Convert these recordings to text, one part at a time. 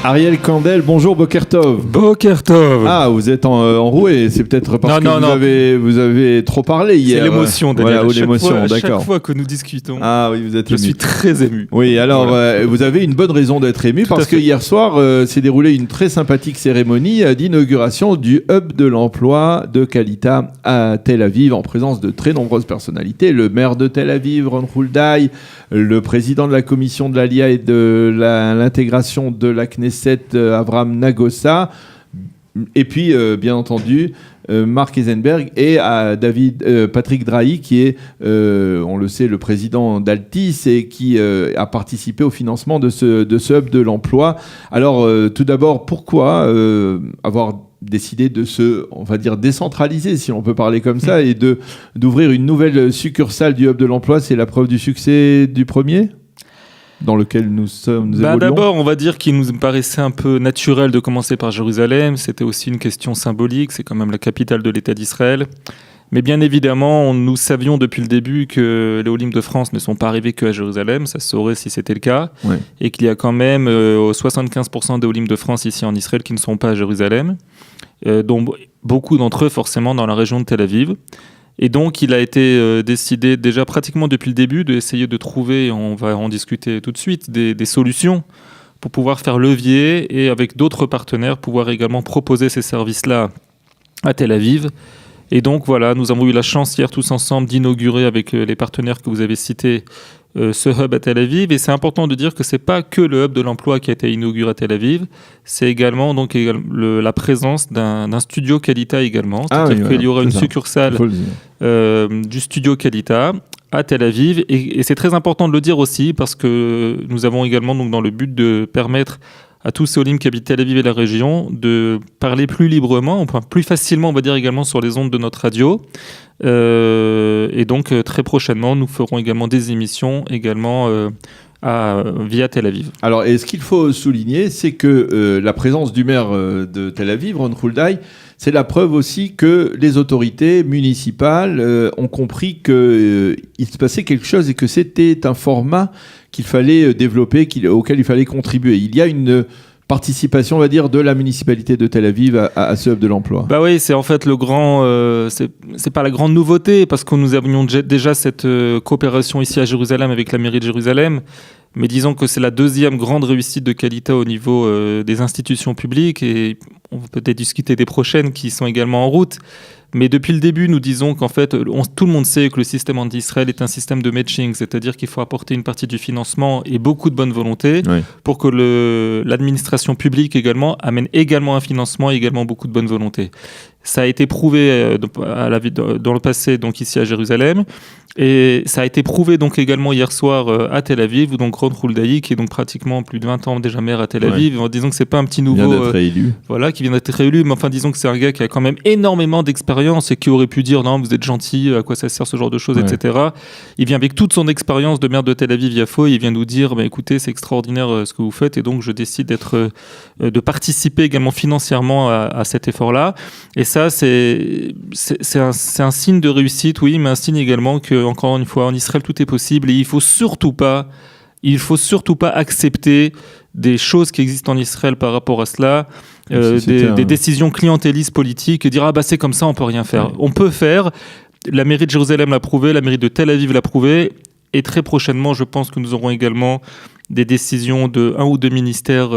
Ariel Kandel, bonjour Boker Tov. Boker Tov. Ah, vous êtes enroué, c'est peut-être parce que vous avez trop parlé hier. C'est l'émotion, Daniel. Voilà, l'émotion, d'accord. Chaque fois que nous discutons, vous êtes je suis très ému. Oui, alors vous avez une bonne raison d'être ému parce que hier soir s'est déroulée une très sympathique cérémonie d'inauguration du hub de l'emploi de Kalita à Tel Aviv en présence de très nombreuses personnalités. Le maire de Tel Aviv, Ron Hulday, le président de la commission de l'Alia et de l'intégration de la Knesset, Avraham Nagosa, et puis bien entendu Mark Eisenberg et Patrick Drahi qui est, on le sait, le président d'Altis et qui a participé au financement de ce hub de l'emploi. Alors tout d'abord, pourquoi avoir décidé de on va dire, décentraliser, si on peut parler comme ça, et d'ouvrir une nouvelle succursale du hub de l'emploi? C'est la preuve du succès du premier dans lequel nous évoluons. D'abord, on va dire qu'il nous paraissait un peu naturel de commencer par Jérusalem. C'était aussi une question symbolique. C'est quand même la capitale de l'État d'Israël. Mais bien évidemment, nous savions depuis le début que les Olim de France ne sont pas arrivés qu'à Jérusalem. Ça se saurait si c'était le cas. Ouais. Et qu'il y a quand même 75% des Olim de France ici en Israël qui ne sont pas à Jérusalem. Dont beaucoup d'entre eux forcément dans la région de Tel Aviv. Et donc, il a été décidé déjà pratiquement depuis le début d'essayer de trouver, on va en discuter tout de suite, des solutions pour pouvoir faire levier et avec d'autres partenaires pouvoir également proposer ces services-là à Tel Aviv. Et donc voilà, nous avons eu la chance hier tous ensemble d'inaugurer avec les partenaires que vous avez cités ce hub à Tel Aviv. Et c'est important de dire que ce n'est pas que le hub de l'emploi qui a été inauguré à Tel Aviv, c'est également donc, la présence d'un studio Kalita également. C'est-à-dire qu'il y aura une succursale du studio Kalita à Tel Aviv. Et c'est très important de le dire aussi parce que nous avons également, donc, dans le but de permettre à tous ces Olim qui habitent Tel Aviv et la région de parler plus librement, enfin plus facilement, on va dire également sur les ondes de notre radio. Et donc très prochainement, nous ferons également des émissions également via Tel Aviv. Alors, et ce qu'il faut souligner, c'est que la présence du maire de Tel Aviv, Ron Hulday, c'est la preuve aussi que les autorités municipales ont compris qu'il se passait quelque chose et que c'était un format qu'il fallait développer, auquel il fallait contribuer. Il y a une participation, on va dire, de la municipalité de Tel Aviv à ce hub de l'emploi. Bah oui, c'est en fait le grand... c'est pas la grande nouveauté, parce que nous avions déjà cette coopération ici à Jérusalem avec la mairie de Jérusalem, mais disons que c'est la deuxième grande réussite de Kalita au niveau des institutions publiques, et on va peut-être discuter des prochaines qui sont également en route. Mais depuis le début, nous disons qu'en fait, tout le monde sait que le système d'Israël est un système de matching, c'est-à-dire qu'il faut apporter une partie du financement et beaucoup de bonne volonté pour que l'administration publique également amène également un financement et également beaucoup de bonne volonté. Ça a été prouvé dans le passé, donc ici à Jérusalem, et ça a été prouvé donc également hier soir à Tel Aviv, où donc Ron Hulday, qui est donc pratiquement plus de 20 ans déjà maire à Tel Aviv, disons que c'est pas un petit nouveau, qui vient d'être réélu. Voilà, qui vient d'être réélu, mais enfin disons que c'est un gars qui a quand même énormément d'expérience et qui aurait pu dire non, vous êtes gentil, à quoi ça sert ce genre de choses, etc. Il vient avec toute son expérience de maire de Tel Aviv-Yafo, il vient nous dire écoutez, c'est extraordinaire ce que vous faites, et donc je décide de participer également financièrement à cet effort-là. Et ça, c'est un signe de réussite, oui, mais un signe également que, encore une fois, en Israël, tout est possible, et il faut surtout pas accepter des choses qui existent en Israël par rapport à cela, des décisions clientélistes politiques, et dire c'est comme ça, on peut rien faire. Ouais. On peut faire. La mairie de Jérusalem l'a prouvé, la mairie de Tel Aviv l'a prouvé, et très prochainement, je pense que nous aurons également des décisions de 1 ou 2 ministères.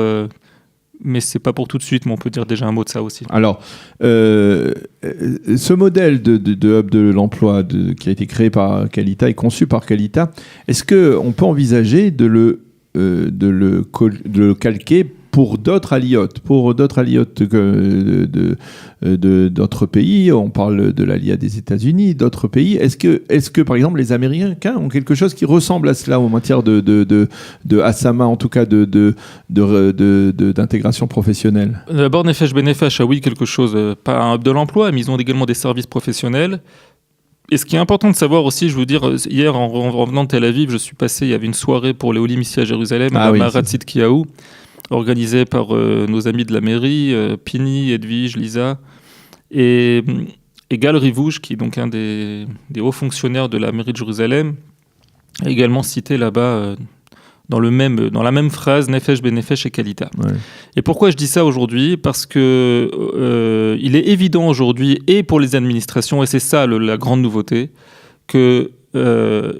Mais c'est pas pour tout de suite, mais on peut dire déjà un mot de ça aussi. Alors, ce modèle de hub de l'emploi qui a été créé par Kalita et conçu par Kalita, est-ce qu'on peut envisager de le calquer pour d'autres aliotes, d'autres pays? On parle de l'ALIA des États-Unis, d'autres pays. Est-ce que, par exemple, les Américains ont quelque chose qui ressemble à cela en matière de Asama, en tout cas d'intégration professionnelle? D'abord, Nefesh Benefesh a quelque chose, pas un hub de l'emploi, mais ils ont également des services professionnels. Et ce qui est important de savoir aussi, je veux dire, hier en revenant de Tel Aviv, il y avait une soirée pour les Olim ici à Jérusalem, à Marat Tzidkiyahu, organisée par nos amis de la mairie, Pini, Edwige, Lisa, et Gal Rivouche, qui est donc un des hauts fonctionnaires de la mairie de Jérusalem, a également cité là-bas dans la même phrase, Nefesh Benefesh et Kalita. Ouais. Et pourquoi je dis ça aujourd'hui ? Parce que il est évident aujourd'hui, et pour les administrations, et c'est ça la grande nouveauté, que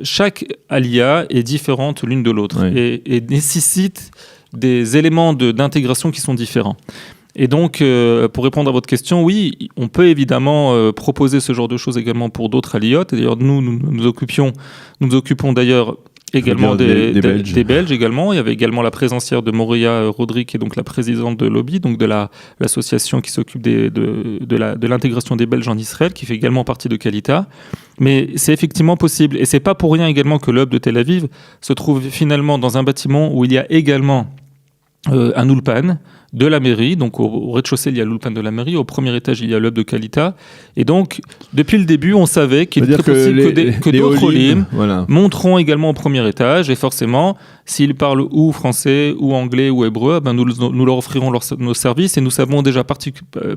chaque alia est différente l'une de l'autre, et nécessite des éléments d'intégration qui sont différents. Et donc, pour répondre à votre question, oui, on peut évidemment proposer ce genre de choses également pour d'autres aliotes. Et d'ailleurs, nous nous occupons d'ailleurs également des Belges également. Il y avait également la présencière de Moria Rodri, qui est donc la présidente de Lobby, donc de l'association qui s'occupe de l'intégration des Belges en Israël, qui fait également partie de Kalita. Mais c'est effectivement possible. Et c'est pas pour rien également que le hub de Tel Aviv se trouve finalement dans un bâtiment où il y a également un ulpan de la mairie. Donc au rez-de-chaussée, il y a l'ulpan de la mairie. Au premier étage, il y a l'hub de Kalita. Et donc, depuis le début, on savait qu'il était possible que d'autres olim monteront également au premier étage. Et forcément, s'ils parlent ou français, ou anglais, ou hébreu, nous leur offrirons nos services. Et nous savons déjà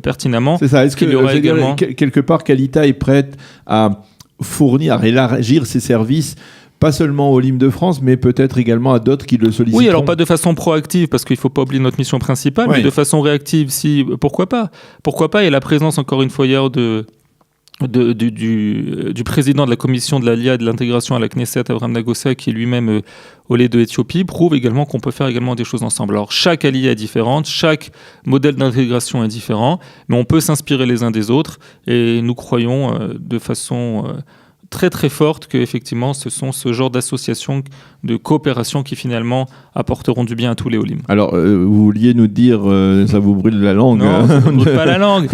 pertinemment qu'il y aura également... Quelque part, Kalita est prête à fournir, à élargir ses services, pas seulement au LIM de France, mais peut-être également à d'autres qui le sollicitent. Oui, alors pas de façon proactive, parce qu'il ne faut pas oublier notre mission principale, mais de façon réactive, pourquoi pas. Pourquoi pas, et la présence, encore une fois, hier, du président de la commission de l'ALIA et de l'intégration à la Knesset, Abraham Nagossia, qui est lui-même olé de Éthiopie, prouve également qu'on peut faire également des choses ensemble. Alors, chaque ALIA est différente, chaque modèle d'intégration est différent, mais on peut s'inspirer les uns des autres, et nous croyons de façon... très très forte qu'effectivement ce sont ce genre d'associations de coopération qui finalement apporteront du bien à tous les Olim. Alors vous vouliez nous dire, ça vous brûle la langue. Non, ça ne brûle pas la langue.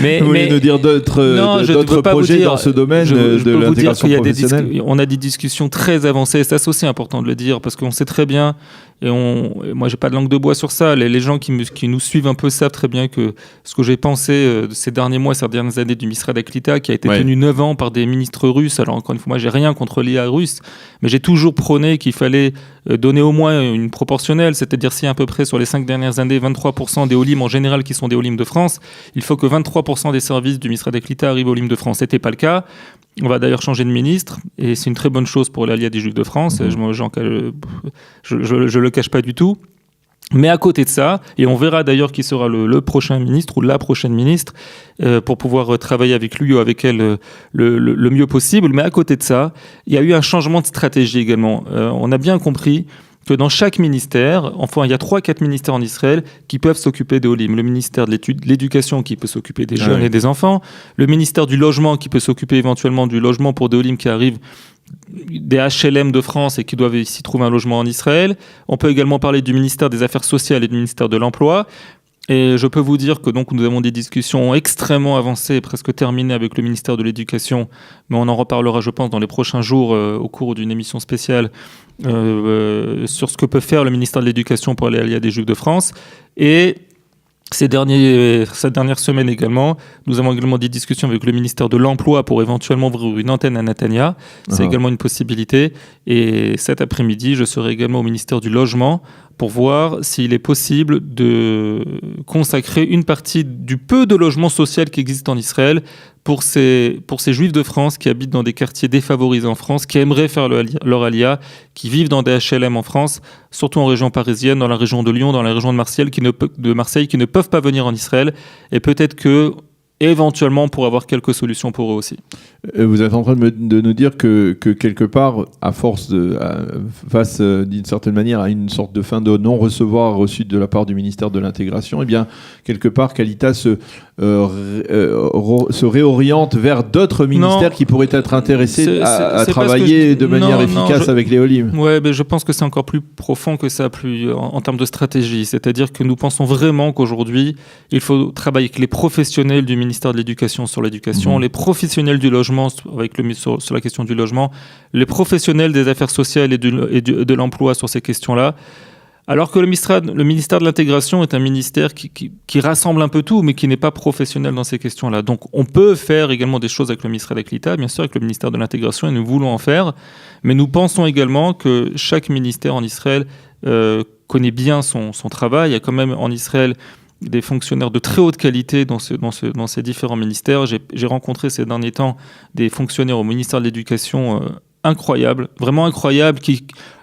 mais vous vouliez nous dire d'autres projets dans ce domaine de l'intégration professionnelle. On a des discussions très avancées, c'est aussi important de le dire, parce qu'on sait très bien, et moi j'ai pas de langue de bois sur ça, les gens qui nous suivent un peu savent très bien que ce que j'ai pensé ces derniers mois, ces dernières années du Misra d'Aklita, qui a été tenu 9 ans par des ministres russes. Alors encore une fois, moi j'ai rien contre l'IA russe, mais j'ai toujours prôné qu'il fallait donner au moins une proportionnelle, c'est-à-dire si à peu près sur les 5 dernières années, 23% des Olim en général qui sont des Olim de France, il faut que 23% des services du Misra d'Aklita arrivent aux Olim de France. C'était pas le cas. On va d'ailleurs changer de ministre, et c'est une très bonne chose pour l'Alliance des Juifs de France. Je le cache pas du tout. Mais à côté de ça, et on verra d'ailleurs qui sera le prochain ministre ou la prochaine ministre, pour pouvoir travailler avec lui ou avec elle le mieux possible. Mais à côté de ça, il y a eu un changement de stratégie également. On a bien compris que dans chaque ministère, enfin il y a 3-4 ministères en Israël qui peuvent s'occuper des Olim. Le ministère de l'éducation qui peut s'occuper des jeunes et des enfants, le ministère du logement qui peut s'occuper éventuellement du logement pour des Olim qui arrivent des HLM de France et qui doivent ici trouver un logement en Israël. On peut également parler du ministère des Affaires sociales et du ministère de l'Emploi. Et je peux vous dire que donc nous avons des discussions extrêmement avancées, presque terminées avec le ministère de l'Éducation, mais on en reparlera, je pense, dans les prochains jours au cours d'une émission spéciale sur ce que peut faire le ministère de l'Éducation pour l'Alliance des Juifs de France. Et cette dernière semaine également, nous avons également des discussions avec le ministère de l'Emploi pour éventuellement ouvrir une antenne à Netanya. C'est également une possibilité. Et cet après-midi, je serai également au ministère du Logement pour voir s'il est possible de consacrer une partie du peu de logements sociaux qui existent en Israël pour ces Juifs de France qui habitent dans des quartiers défavorisés en France, qui aimeraient faire leur alia, qui vivent dans des HLM en France, surtout en région parisienne, dans la région de Lyon, dans la région de Marseille, qui ne peuvent pas venir en Israël. Et peut-être que éventuellement pour avoir quelques solutions pour eux aussi. Vous êtes en train de nous dire que quelque part, à force face d'une certaine manière à une sorte de fin de non-recevoir reçue de la part du ministère de l'Intégration, eh bien, quelque part, Kalita se réoriente vers d'autres ministères qui pourraient être intéressés à travailler de manière efficace avec les Olim. Oui, mais je pense que c'est encore plus profond que ça, en termes de stratégie. C'est-à-dire que nous pensons vraiment qu'aujourd'hui, il faut travailler avec les professionnels du ministère de l'Éducation sur l'éducation, les professionnels du logement sur la question du logement, les professionnels des affaires sociales et de l'emploi sur ces questions-là. Alors que le ministère de l'Intégration est un ministère qui rassemble un peu tout, mais qui n'est pas professionnel dans ces questions-là. Donc on peut faire également des choses avec le ministère d'Aklita, bien sûr avec le ministère de l'Intégration, et nous voulons en faire, mais nous pensons également que chaque ministère en Israël connaît bien son travail. Il y a quand même en Israël des fonctionnaires de très haute qualité dans ces différents ministères. J'ai rencontré ces derniers temps des fonctionnaires au ministère de l'Éducation incroyable, vraiment incroyable.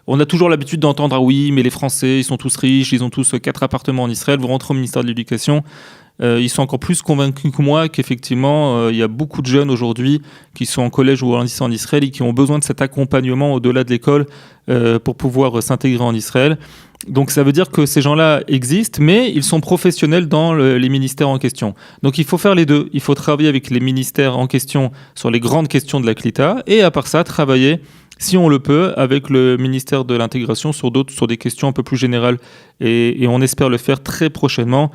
On a toujours l'habitude d'entendre « Ah oui, mais les Français, ils sont tous riches, ils ont tous 4 appartements en Israël. » Vous rentrez au ministère de l'Éducation, ils sont encore plus convaincus que moi qu'effectivement, il y a beaucoup de jeunes aujourd'hui qui sont en collège ou en lycée en Israël et qui ont besoin de cet accompagnement au-delà de l'école pour pouvoir s'intégrer en Israël. Donc ça veut dire que ces gens-là existent, mais ils sont professionnels dans les ministères en question. Donc il faut faire les deux. Il faut travailler avec les ministères en question sur les grandes questions de la Klita, et à part ça, travailler, si on le peut, avec le ministère de l'Intégration sur des questions un peu plus générales. Et on espère le faire très prochainement,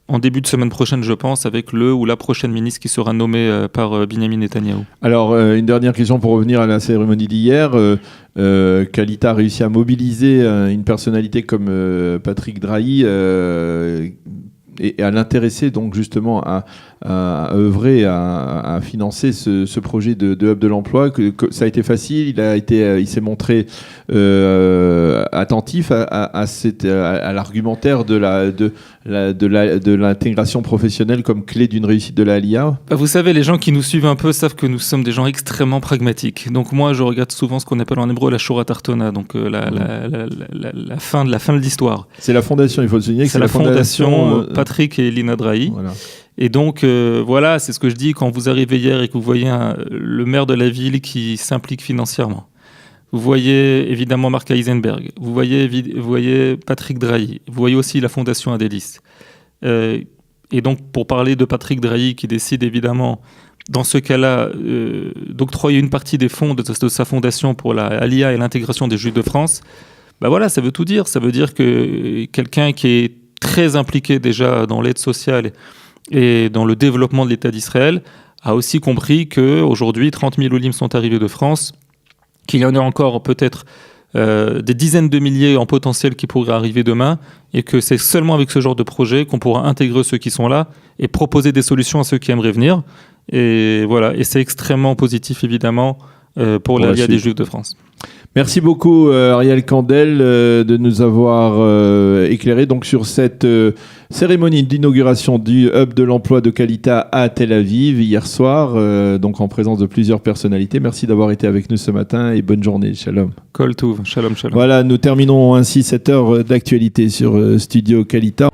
en début de semaine prochaine, je pense, avec le ou la prochaine ministre qui sera nommée par Binyamin Netanyahou. Alors, une dernière question pour revenir à la cérémonie d'hier. Kalita a réussi à mobiliser une personnalité comme Patrick Drahi et à l'intéresser donc justement à œuvrer, à financer ce projet de hub de l'emploi. Que ça a été facile, il s'est montré attentif à l'argumentaire de l'intégration professionnelle comme clé d'une réussite de la Aliyah. Vous savez, les gens qui nous suivent un peu savent que nous sommes des gens extrêmement pragmatiques. Donc moi, je regarde souvent ce qu'on appelle en hébreu la Shora Tartona, donc la fin de l'histoire. C'est la fondation, il faut le souligner que c'est la fondation Patrick et Lina Drahi. Voilà. Et donc, voilà, c'est ce que je dis quand vous arrivez hier et que vous voyez le maire de la ville qui s'implique financièrement. Vous voyez évidemment Marc Heisenberg, vous voyez Patrick Drahi, vous voyez aussi la fondation Adélis. Et donc, pour parler de Patrick Drahi qui décide évidemment, dans ce cas-là, d'octroyer une partie des fonds de sa fondation pour la Aliyah et l'intégration des Juifs de France, bah voilà, ça veut tout dire. Ça veut dire que quelqu'un qui est très impliqué déjà dans l'aide sociale et dans le développement de l'État d'Israël a aussi compris qu'aujourd'hui, 30 000 Olim sont arrivés de France, qu'il y en a encore peut-être des dizaines de milliers en potentiel qui pourraient arriver demain, et que c'est seulement avec ce genre de projet qu'on pourra intégrer ceux qui sont là et proposer des solutions à ceux qui aimeraient venir. Et voilà, et c'est extrêmement positif évidemment pour l'Aliyah des Juifs de France. Merci beaucoup Ariel Kandel de nous avoir éclairé donc sur cette cérémonie d'inauguration du hub de l'emploi de Kalita à Tel Aviv hier soir, donc en présence de plusieurs personnalités. Merci d'avoir été avec nous ce matin et bonne journée. Shalom. Kol Tov. Shalom, shalom. Voilà, nous terminons ainsi cette heure d'actualité sur Studio Kalita.